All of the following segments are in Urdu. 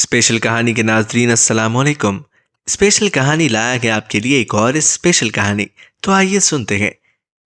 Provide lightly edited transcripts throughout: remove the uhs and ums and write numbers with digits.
اسپیشل کہانی کے ناظرین السلام علیکم۔ اسپیشل کہانی لایا گیا آپ کے لیے ایک اور اسپیشل کہانی، تو آئیے سنتے ہیں۔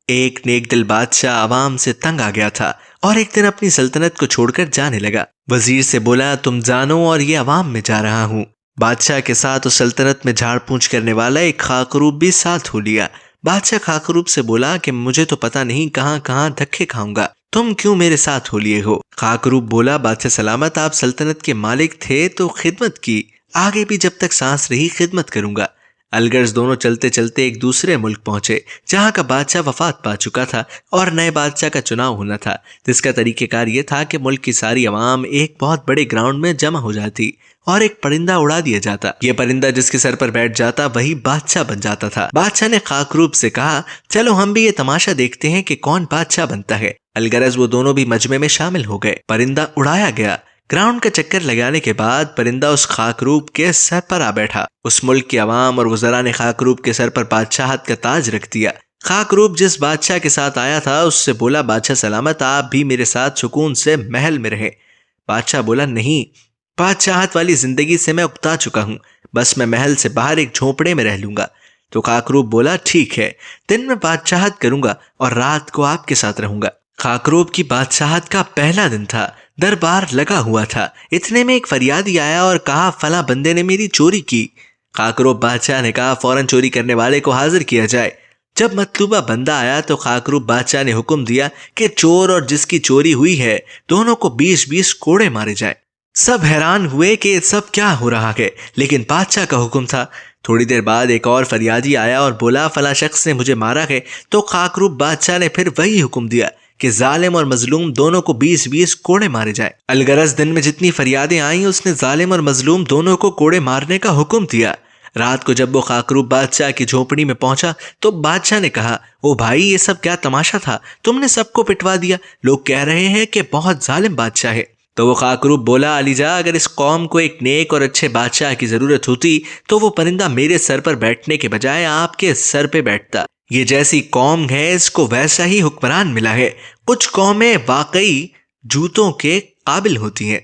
ایک نیک دل بادشاہ عوام سے تنگ آ گیا تھا اور ایک دن اپنی سلطنت کو چھوڑ کر جانے لگا۔ وزیر سے بولا تم جانو اور یہ عوام میں جا رہا ہوں۔ بادشاہ کے ساتھ اس سلطنت میں جھاڑ پونچھ کرنے والا ایک خاکروب بھی ساتھ ہو لیا۔ بادشاہ خاکروب سے بولا کہ مجھے تو پتہ نہیں کہاں کہاں دھکے کھاؤں گا، تم کیوں میرے ساتھ ہو لیے ہو؟ خاکروب بولا بادشاہ سلامت، آپ سلطنت کے مالک تھے تو خدمت کی، آگے بھی جب تک سانس رہی خدمت کروں گا۔ الغرض دونوں چلتے چلتے ایک دوسرے ملک پہنچے جہاں کا بادشاہ وفات پا چکا تھا اور نئے بادشاہ کا چناؤ ہونا تھا، جس کا طریقہ کار یہ تھا کہ ملک کی ساری عوام ایک بہت بڑے گراؤنڈ میں جمع ہو جاتی اور ایک پرندہ اڑا دیا جاتا۔ یہ پرندہ جس کے سر پر بیٹھ جاتا وہی بادشاہ بن جاتا تھا۔ بادشاہ نے خاکروب سے کہا چلو ہم بھی یہ تماشا دیکھتے ہیں کہ کون بادشاہ بنتا ہے۔ الغرض وہ دونوں بھی مجمع میں شامل ہو گئے۔ پرندہ اڑایا گیا۔ گراؤنڈ کا چکر لگانے کے بعد پرندہ اس خاکروب کے سر پر آ بیٹھا۔ اس ملک کی عوام اور وزراء نے خاکروب کے سر پر بادشاہت کا تاج رکھ دیا۔ خاکروب جس بادشاہ کے ساتھ آیا تھا اس سے بولا بادشاہ سلامت، آپ بھی میرے ساتھ سکون سے محل میں رہے۔ بادشاہ بولا نہیں، بادشاہت والی زندگی سے میں اکتا چکا ہوں، بس میں محل سے باہر ایک جھونپڑے میں رہ لوں گا۔ تو خاکروب بولا ٹھیک ہے، دن میں بادشاہت کروں گا اور رات کو آپ کے ساتھ رہوں گا۔ خاکروب کی بادشاہت کا پہلا دن تھا، دربار لگا ہوا تھا۔ اتنے میں ایک فریادی آیا اور کہا فلاں بندے نے میری چوری کی۔ خاکروب بادشاہ نے کہا فوراً چوری کرنے والے کو حاضر کیا جائے۔ جب مطلوبہ بندہ آیا تو خاکروب بادشاہ نے حکم دیا کہ چور اور جس کی چوری ہوئی ہے دونوں کو 20 کوڑے مارے جائیں۔ سب حیران ہوئے کہ سب کیا ہو رہا ہے، لیکن بادشاہ کا حکم تھا۔ تھوڑی دیر بعد ایک اور فریادی آیا اور بولا فلاں شخص نے مجھے مارا ہے، تو خاکروب بادشاہ نے پھر وہی حکم دیا کہ ظالم اور مظلوم دونوں کو 20 کوڑے مارے جائیں۔ الغرض دن میں جتنی فریادیں آئیں اس نے ظالم اور مظلوم دونوں کو کوڑے مارنے کا حکم دیا۔ رات کو جب وہ خاکروب بادشاہ کی جھونپڑی میں پہنچا تو بادشاہ نے کہا او بھائی یہ سب کیا تماشا تھا، تم نے سب کو پٹوا دیا، لوگ کہہ رہے ہیں کہ بہت ظالم بادشاہ ہے۔ تو وہ خاکروب بولا علی جا، اگر اس قوم کو ایک نیک اور اچھے بادشاہ کی ضرورت ہوتی تو وہ پرندہ میرے سر پر بیٹھنے کے بجائے آپ کے سر پہ بیٹھتا۔ یہ جیسی قوم ہے اس کو ویسا ہی حکمران ملا ہے۔ کچھ قومیں واقعی جوتوں کے قابل ہوتی ہیں۔